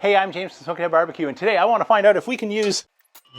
Hey, I'm James from Smoking Head Barbecue, and today I want to find out if we can use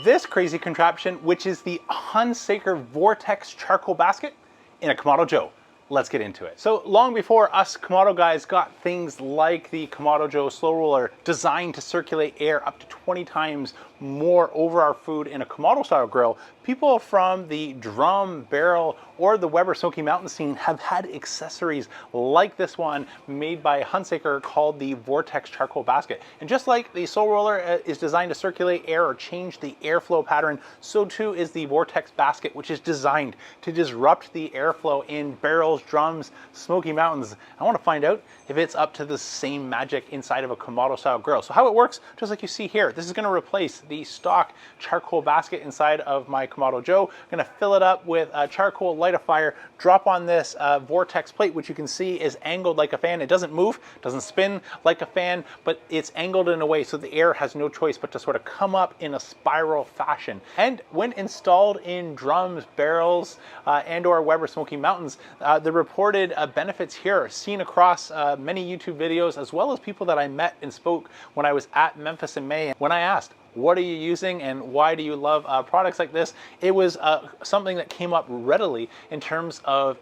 this crazy contraption, which is the Hunsaker Vortex charcoal basket in a Kamado Joe. Let's get into it. So long before us Kamado guys got things like the Kamado Joe SloRoller designed to circulate air up to 20 times more over our food in a Kamado style grill, people from the drum, barrel, or the Weber Smoky Mountain scene have had accessories like this one made by Hunsaker called the Vortex charcoal basket. And just like the SloRoller is designed to circulate air or change the airflow pattern, so too is the Vortex basket, which is designed to disrupt the airflow in barrels, drums, Smoky Mountains. I want to find out if it's up to the same magic inside of a Kamado style grill. So how it works, just like you see here, this is going to replace the stock charcoal basket inside of my Kamado Joe. I'm going to fill it up with charcoal, light a fire, drop on this Vortex plate, which you can see is angled like a fan. It doesn't move, doesn't spin like a fan, but it's angled in a way so the air has no choice but to sort of come up in a spiral fashion. And when installed in drums, barrels, and or Weber Smoky Mountains, the reported benefits here are seen across many YouTube videos, as well as people that I met and spoke when I was at Memphis in May. When I asked, what are you using and why do you love products like this? It was something that came up readily in terms of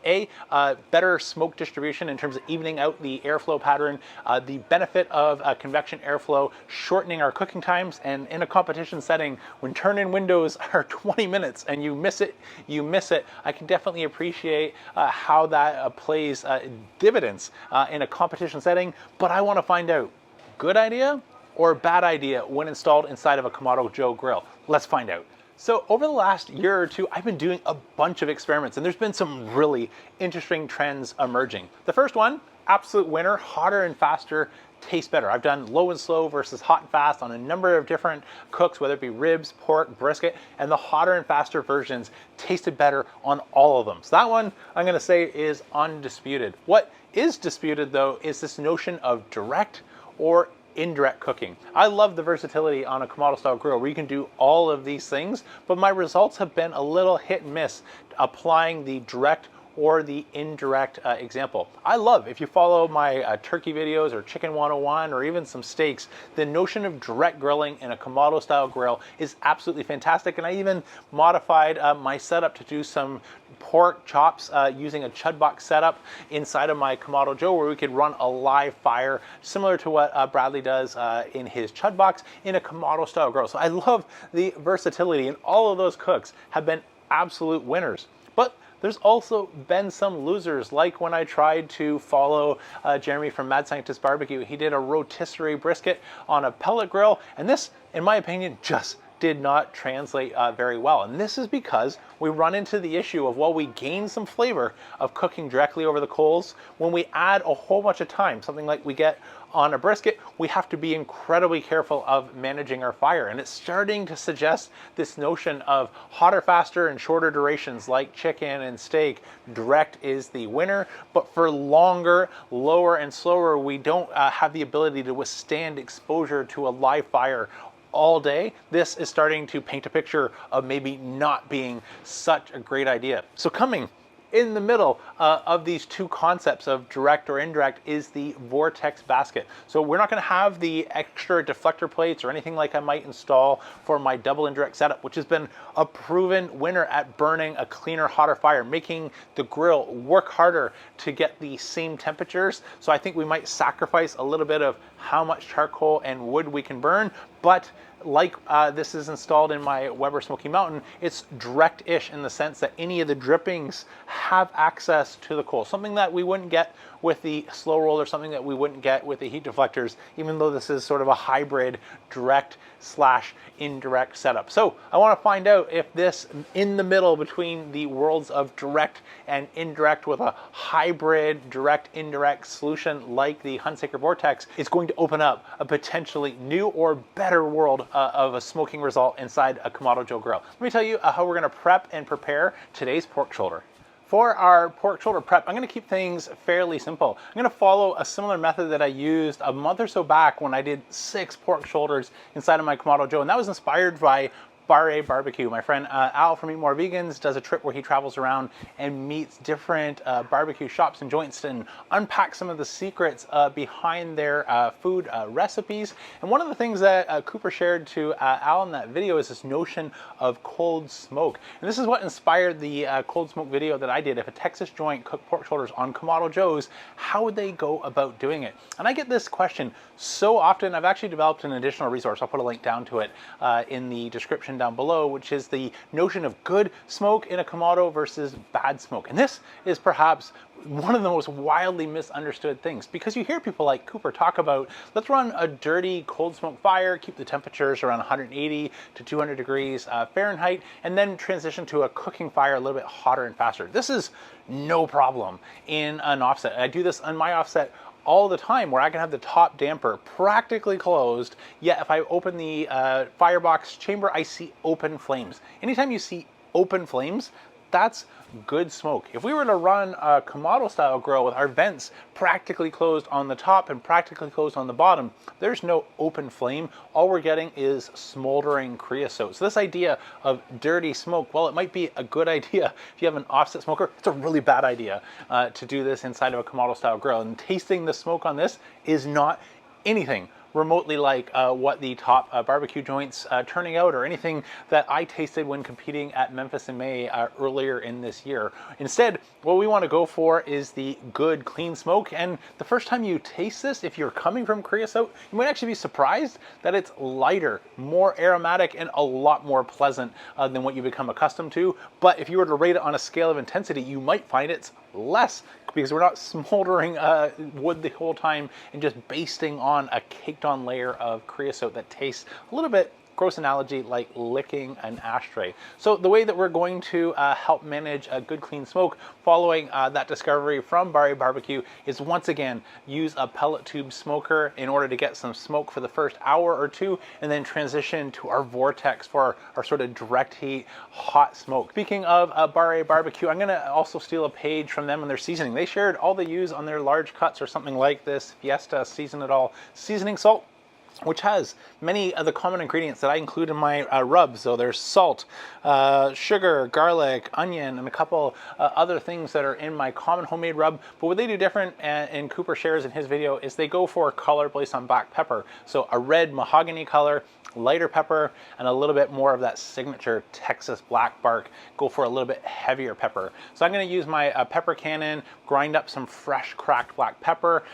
better smoke distribution, in terms of evening out the airflow pattern, the benefit of convection airflow, shortening our cooking times, and in a competition setting, when turn-in windows are 20 minutes and you miss it, you miss it. I can definitely appreciate how that plays dividends in a competition setting, but I want to find out, good idea or a bad idea when installed inside of a Kamado Joe grill? Let's find out. So over the last year or two, I've been doing a bunch of experiments, and there's been some really interesting trends emerging. The first one, absolute winner, hotter and faster tastes better. I've done low and slow versus hot and fast on a number of different cooks, whether it be ribs, pork, brisket, and the hotter and faster versions tasted better on all of them. So that one, I'm gonna say, is undisputed. What is disputed though is this notion of direct or indirect cooking. I love the versatility on a Kamado style grill where you can do all of these things, but my results have been a little hit and miss applying the direct or the indirect example. I love, if you follow my turkey videos or chicken 101 or even some steaks, the notion of direct grilling in a Kamado style grill is absolutely fantastic. And I even modified my setup to do some pork chops using a chud box setup inside of my Kamado Joe, where we could run a live fire similar to what Bradley does in his chud box in a Kamado style grill. So I love the versatility, and all of those cooks have been absolute winners. But there's also been some losers, like when I tried to follow Jeremy from Mad Scientist Barbecue. He did a rotisserie brisket on a pellet grill, and this, in my opinion, just did not translate very well. And this is because we run into the issue of, while we gain some flavor of cooking directly over the coals, when we add a whole bunch of time, something like we get on a brisket, we have to be incredibly careful of managing our fire. And it's starting to suggest this notion of hotter, faster, and shorter durations like chicken and steak. Direct is the winner, but for longer, lower, and slower, we don't have the ability to withstand exposure to a live fire all day. This is starting to paint a picture of maybe not being such a great idea. So coming in the middle of these two concepts of direct or indirect is the Vortex basket. So we're not going to have the extra deflector plates or anything like I might install for my Double Indirect Setup, which has been a proven winner at burning a cleaner, hotter fire, making the grill work harder to get the same temperatures. So I think we might sacrifice a little bit of how much charcoal and wood we can burn, but like this is installed in my Weber Smoky Mountain, it's direct-ish in the sense that any of the drippings have access to the coal. Something that we wouldn't get with the SloRoller, something that we wouldn't get with the heat deflectors, even though this is sort of a hybrid direct/indirect setup. So I want to find out if this, in the middle between the worlds of direct and indirect with a hybrid direct-indirect solution like the Hunsaker Vortex, is going to open up a potentially new or better world of a smoking result inside a Kamado Joe grill. Let me tell you how we're going to prep and prepare today's pork shoulder. For our pork shoulder prep, I'm going to keep things fairly simple. I'm going to follow a similar method that I used a month or so back when I did 6 pork shoulders inside of my Kamado Joe, and that was inspired by Bar Barbecue. My friend Al from Eat More Vegans does a trip where he travels around and meets different barbecue shops and joints and unpacks some of the secrets behind their food recipes. And one of the things that Cooper shared to Al in that video is this notion of cold smoke. And this is what inspired the cold smoke video that I did. If a Texas joint cooked pork shoulders on Kamado Joe's, how would they go about doing it? And I get this question so often. I've actually developed an additional resource. I'll put a link down to it in the description down below, which is the notion of good smoke in a Kamado versus bad smoke. And this is perhaps one of the most wildly misunderstood things, because you hear people like Cooper talk about, let's run a dirty cold smoke fire, keep the temperatures around 180 to 200 degrees Fahrenheit, and then transition to a cooking fire a little bit hotter and faster. This is no problem in an offset. I do this on my offset all the time, where I can have the top damper practically closed, yet if I open the firebox chamber, I see open flames. Anytime you see open flames, that's good smoke. If we were to run a Kamado style grill with our vents practically closed on the top and practically closed on the bottom, there's no open flame. All we're getting is smoldering creosote. So this idea of dirty smoke, well, it might be a good idea if you have an offset smoker. It's a really bad idea to do this inside of a Kamado style grill. And tasting the smoke on this is not anything remotely like what the top barbecue joints turning out, or anything that I tasted when competing at Memphis in May earlier in this year. Instead, what we want to go for is the good clean smoke. And the first time you taste this, if you're coming from creosote, you might actually be surprised that it's lighter, more aromatic, and a lot more pleasant than what you become accustomed to. But if you were to rate it on a scale of intensity, you might find it's less, because we're not smoldering wood the whole time and just basting on a caked on layer of creosote that tastes a little bit, gross analogy, like licking an ashtray. So the way that we're going to help manage a good clean smoke following that discovery from Bar Barbecue is, once again, use a pellet tube smoker in order to get some smoke for the first hour or two, and then transition to our Vortex for our sort of direct heat hot smoke. Speaking of Bar Barbecue, I'm gonna also steal a page from them on their seasoning. They shared all they use on their large cuts or something like this Fiesta Season It All seasoning salt, which has many of the common ingredients that I include in my rubs. So there's salt, sugar, garlic, onion, and a couple other things that are in my common homemade rub. But what they do different, and Cooper shares in his video, is they go for color based on black pepper. So a red mahogany color, lighter pepper, and a little bit more of that signature Texas black bark. Go for a little bit heavier pepper. So I'm gonna use my pepper cannon, grind up some fresh cracked black pepper,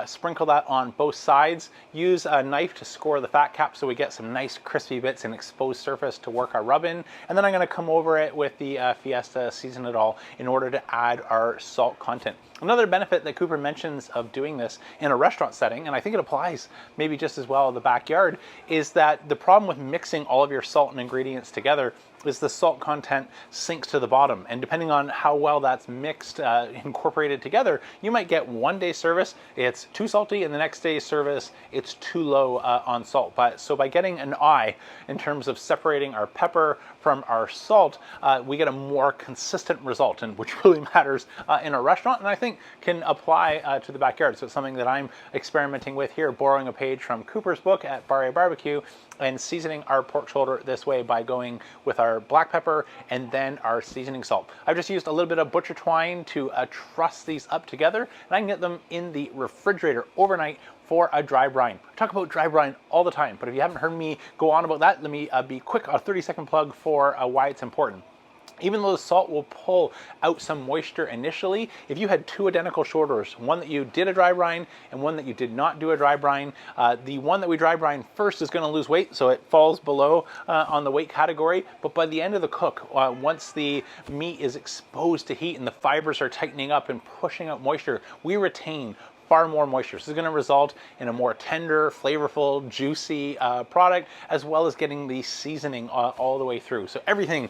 sprinkle that on both sides, use a knife to score the fat cap so we get some nice crispy bits and exposed surface to work our rub in. And then I'm gonna come over it with the Fiesta Season It All in order to add our salt content. Another benefit that Cooper mentions of doing this in a restaurant setting, and I think it applies maybe just as well in the backyard, is that the problem with mixing all of your salt and ingredients together is the salt content sinks to the bottom. And depending on how well that's mixed, incorporated together, you might get one day service, it's too salty, and the next day's service, it's too low on salt. So by getting an eye in terms of separating our pepper from our salt, we get a more consistent result, and which really matters in a restaurant, and I think can apply to the backyard. So it's something that I'm experimenting with here, borrowing a page from Cooper's book at Bar Barbecue, and seasoning our pork shoulder this way by going with our black pepper and then our seasoning salt. I've just used a little bit of butcher twine to truss these up together, and I can get them in the refrigerator overnight for a dry brine. I talk about dry brine all the time, but if you haven't heard me go on about that, let me be quick, a 30-second plug for why it's important. Even though the salt will pull out some moisture initially, if you had two identical shoulders, one that you did a dry brine and one that you did not do a dry brine, the one that we dry brine first is going to lose weight, so it falls below on the weight category. But by the end of the cook, once the meat is exposed to heat and the fibers are tightening up and pushing out moisture, we retain far more moisture. So this is going to result in a more tender, flavorful, juicy product, as well as getting the seasoning all the way through. So everything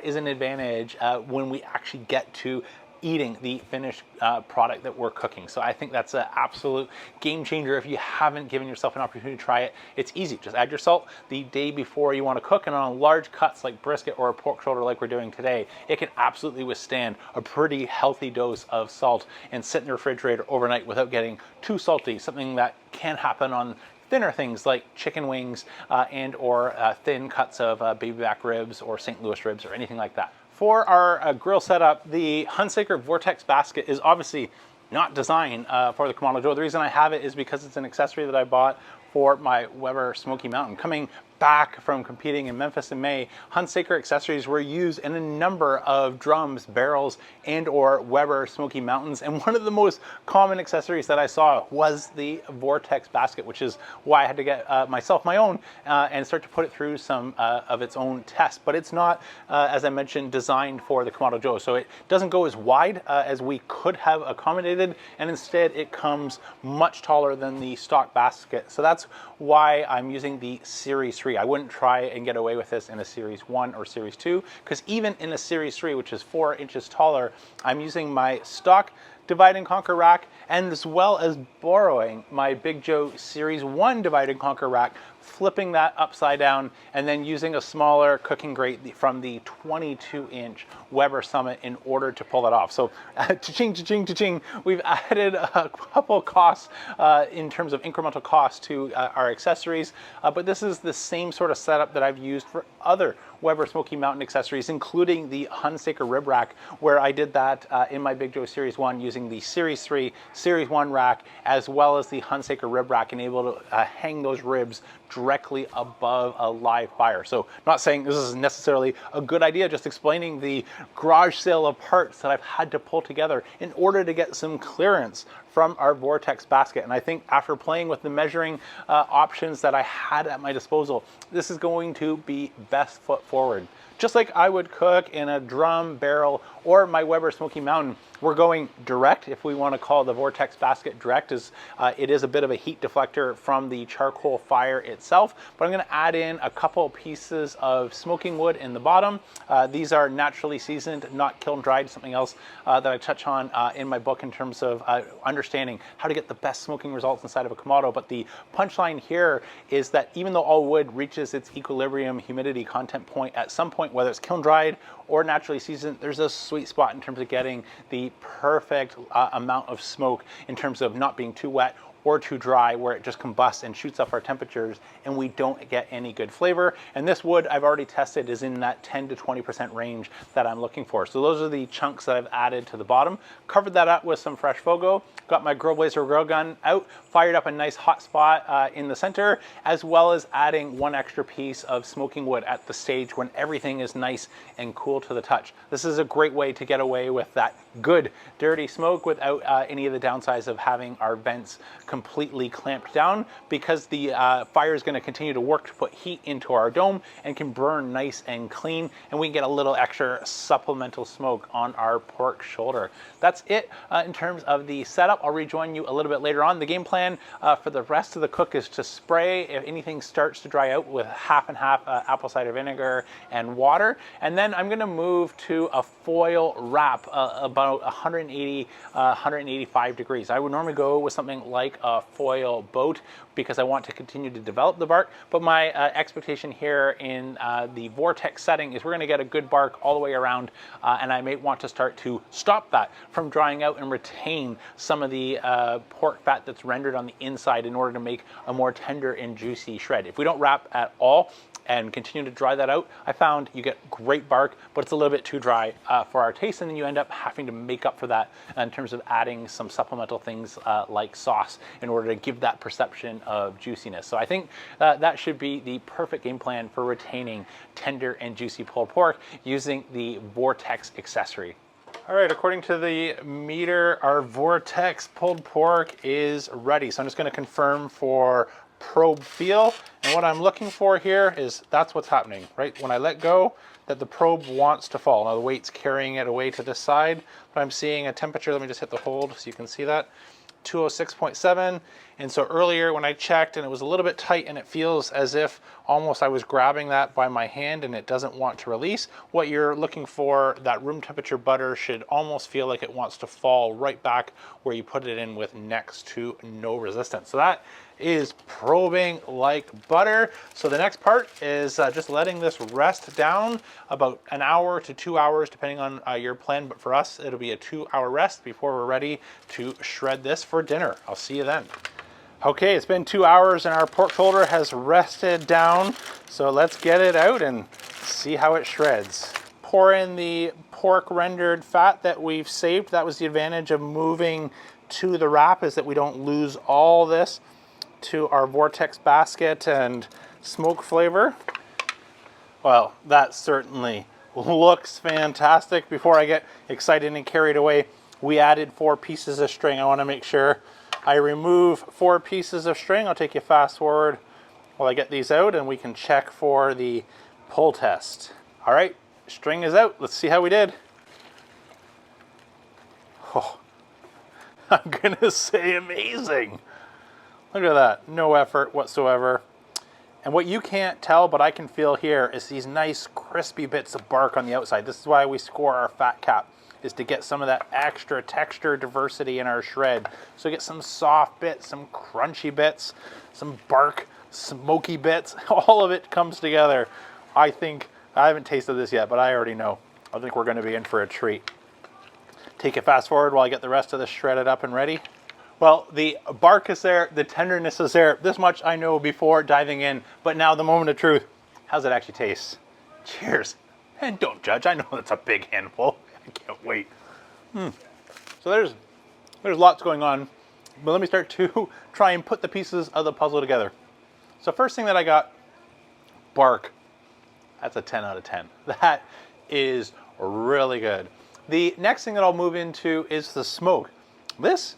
is an advantage when we actually get to eating the finished product that we're cooking. So I think that's an absolute game changer. If you haven't given yourself an opportunity to try it, it's easy. Just add your salt the day before you want to cook, and on large cuts like brisket or a pork shoulder like we're doing today, it can absolutely withstand a pretty healthy dose of salt and sit in the refrigerator overnight without getting too salty, something that can happen on thinner things like chicken wings and or thin cuts of baby back ribs or St. Louis ribs or anything like that. For our grill setup, the Hunsaker Vortex basket is obviously not designed for the Kamado Joe. The reason I have it is because it's an accessory that I bought for my Weber Smoky Mountain. Coming back from competing in Memphis in May, Hunsaker accessories were used in a number of drums, barrels, and or Weber Smoky Mountains. And one of the most common accessories that I saw was the Vortex basket, which is why I had to get myself my own and start to put it through some of its own tests. But it's not, as I mentioned, designed for the Kamado Joe. So it doesn't go as wide as we could have accommodated, and instead it comes much taller than the stock basket. So that's why I'm using the Series 3. I wouldn't try and get away with this in a Series 1 or Series 2, because even in a Series 3, which is 4 inches taller, I'm using my stock divide and conquer rack, and as well as borrowing my Big Joe Series 1 divide and conquer rack, flipping that upside down, and then using a smaller cooking grate from the 22-inch Weber Summit in order to pull that off. So cha-ching, cha-ching, cha-ching, we've added a couple costs in terms of incremental costs to our accessories, but this is the same sort of setup that I've used for other Weber Smoky Mountain accessories, including the Hunsaker rib rack, where I did that in my Big Joe Series 1 using the Series 3, Series 1 rack, as well as the Hunsaker rib rack, and able to hang those ribs directly above a live fire. So not saying this is necessarily a good idea, just explaining the garage sale of parts that I've had to pull together in order to get some clearance from our Vortex basket. And I think after playing with the measuring options that I had at my disposal, this is going to be best foot forward. Just like I would cook in a drum, barrel, or my Weber Smoky Mountain, we're going direct, if we want to call the Vortex basket direct, as it is a bit of a heat deflector from the charcoal fire itself. But I'm going to add in a couple pieces of smoking wood in the bottom. These are naturally seasoned, not kiln dried, something else that I touch on in my book in terms of understanding how to get the best smoking results inside of a Kamado. But the punchline here is that even though all wood reaches its equilibrium humidity content point at some point, whether it's kiln dried or naturally seasoned, there's a sweet spot in terms of getting the perfect amount of smoke in terms of not being too wet or too dry, where it just combusts and shoots up our temperatures and we don't get any good flavor. And this wood I've already tested is in that 10 to 20% range that I'm looking for. So those are the chunks that I've added to the bottom. Covered that up with some fresh Fogo, got my Grill Blazer grill gun out, fired up a nice hot spot in the center, as well as adding one extra piece of smoking wood at the stage when everything is nice and cool to the touch. This is a great way to get away with that good dirty smoke without any of the downsides of having our vents completely clamped down, because the fire is going to continue to work to put heat into our dome and can burn nice and clean, and we can get a little extra supplemental smoke on our pork shoulder. That's it in terms of the setup. I'll rejoin you a little bit later on. The game plan for the rest of the cook is to spray if anything starts to dry out with half and half apple cider vinegar and water, and then I'm going to move to a foil wrap about 180 185 degrees. I would normally go with something like a foil boat because I want to continue to develop the bark, but my expectation here in the Vortex setting is we're going to get a good bark all the way around, and I may want to start to stop that from drying out and retain some of the pork fat that's rendered on the inside in order to make a more tender and juicy shred. If we don't wrap at all and continue to dry that out, I found you get great bark, but it's a little bit too dry for our taste, and then you end up having to make up for that in terms of adding some supplemental things like sauce in order to give that perception of juiciness. So I think that should be the perfect game plan for retaining tender and juicy pulled pork using the Vortex accessory. All right, according to the meter, our Vortex pulled pork is ready. So I'm just going to confirm for probe feel, and what I'm looking for here is that's what's happening, right? When I let go, that the probe wants to fall. Now the weight's carrying it away to this side, but I'm seeing a temperature. Let me just hit the hold so you can see that. 206.7, and so earlier when I checked and it was a little bit tight and it feels as if almost I was grabbing that by my hand and it doesn't want to release. What you're looking for, that room temperature butter should almost feel like it wants to fall right back where you put it in with next to no resistance. So that is probing like butter. So the next part is just letting this rest down about an hour to 2 hours depending on your plan, but for us it'll be a 2-hour rest before we're ready to shred this for dinner. I'll see you then. Okay, it's been 2 hours and our pork shoulder has rested down. So let's get it out and see how it shreds. Pour in the pork rendered fat that we've saved. That was the advantage of moving to the wrap, is that we don't lose all this to our Vortex basket and smoke flavor. Well, that certainly looks fantastic. Before I get excited and carried away, we added 4 pieces of string. I want to make sure I remove 4 pieces of string. I'll take you fast forward while I get these out and we can check for the pull test. All right, string is out. Let's see how we did. Oh, I'm gonna say amazing. Look at that, no effort whatsoever. And what you can't tell, but I can feel here, is these nice crispy bits of bark on the outside. This is why we score our fat cap, is to get some of that extra texture diversity in our shred. So get some soft bits, some crunchy bits, some bark, smoky bits, all of it comes together. I think, I haven't tasted this yet, but I already know. I think we're gonna be in for a treat. Take it fast forward while I get the rest of this shredded up and ready. Well, the bark is there, the tenderness is there. This much I know before diving in, but now the moment of truth. How's it actually taste? Cheers. And don't judge, I know that's a big handful. I can't wait. So there's lots going on, but let me start to try and put the pieces of the puzzle together. So first thing that I got, bark. That's a 10 out of 10. That is really good. The next thing that I'll move into is the smoke. This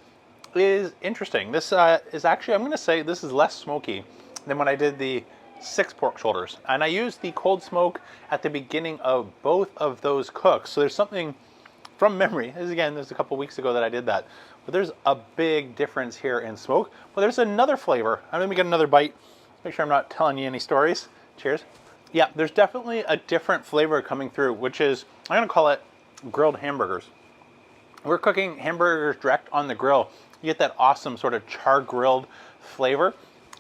is interesting. This is actually, I'm going to say this is less smoky than when I did the 6 pork shoulders. And I used the cold smoke at the beginning of both of those cooks. So there's something from memory. This is a couple weeks ago that I did that. But there's a big difference here in smoke. But there's another flavor. Let me get another bite. Make sure I'm not telling you any stories. Cheers. Yeah, there's definitely a different flavor coming through, which is, I'm going to call it grilled hamburgers. We're cooking hamburgers direct on the grill. You get that awesome sort of char grilled flavor.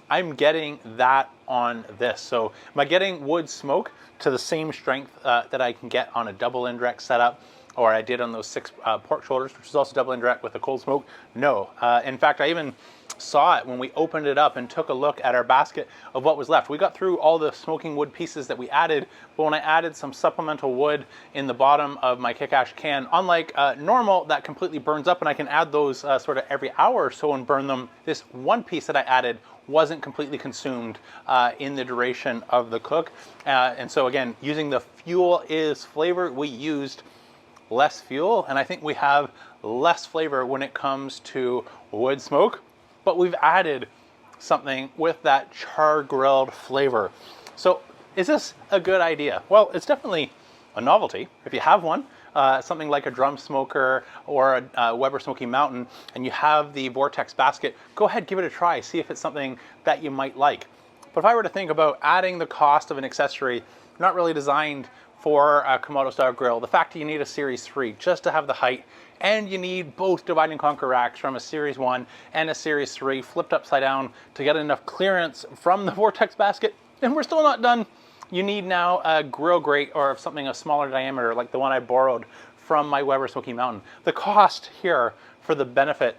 I'm getting that on this. So am I getting wood smoke to the same strength that I can get on a double indirect setup, or I did on those 6 pork shoulders, which is also double indirect with a cold smoke? No. In fact, I even saw it when we opened it up and took a look at our basket of what was left. We got through all the smoking wood pieces that we added, but when I added some supplemental wood in the bottom of my kick ash can, unlike normal, that completely burns up, and I can add those sort of every hour or so and burn them. This one piece that I added wasn't completely consumed in the duration of the cook. And so again, using the fuel is flavor, we used less fuel, and I think we have less flavor when it comes to wood smoke, but we've added something with that char grilled flavor. So is this a good idea? Well, it's definitely a novelty. If you have one, something like a drum smoker or a Weber Smoky Mountain, and you have the Vortex basket, go ahead, give it a try, see if it's something that you might like. But if I were to think about adding the cost of an accessory not really designed for a Kamado style grill, the fact that you need a Series 3 just to have the height, and you need both divide and conquer racks from a Series 1 and a Series 3 flipped upside down to get enough clearance from the Vortex basket, and we're still not done. You need now a grill grate or something a smaller diameter like the one I borrowed from my Weber Smoky Mountain. The cost here for the benefit,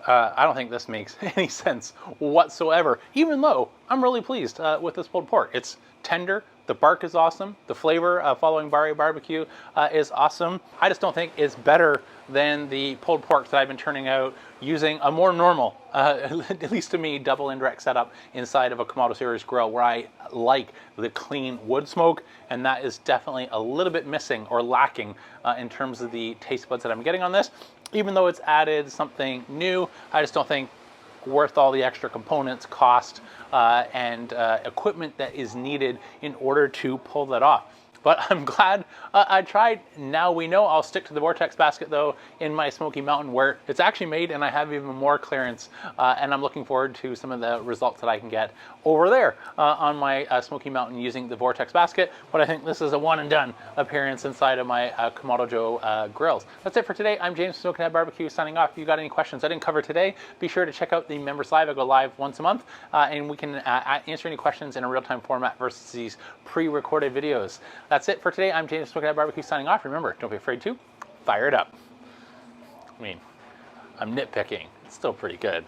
I don't think this makes any sense whatsoever, even though I'm really pleased with this pulled pork. It's tender, the bark is awesome, the flavor following Barry Barbecue is awesome. I just don't think it's better than the pulled pork that I've been turning out using a more normal, at least to me, double indirect setup inside of a Kamado Series grill, where I like the clean wood smoke, and that is definitely a little bit missing or lacking in terms of the taste buds that I'm getting on this. Even though it's added something new, I just don't think worth all the extra components, cost, and equipment that is needed in order to pull that off. But I'm glad I tried. Now we know. I'll stick to the Vortex basket though in my Smoky Mountain, where it's actually made and I have even more clearance, and I'm looking forward to some of the results that I can get over there on my Smoky Mountain using the Vortex basket. But I think this is a one and done appearance inside of my Kamado Joe grills. That's it for today. I'm James from Smoking Head Barbecue signing off. If you got any questions I didn't cover today, be sure to check out the Members Live. I go live once a month, and we can answer any questions in a real-time format versus these pre-recorded videos. That's it for today. I'm James from Smoking Head Barbecue signing off. Remember, don't be afraid to fire it up. I mean, I'm nitpicking. It's still pretty good.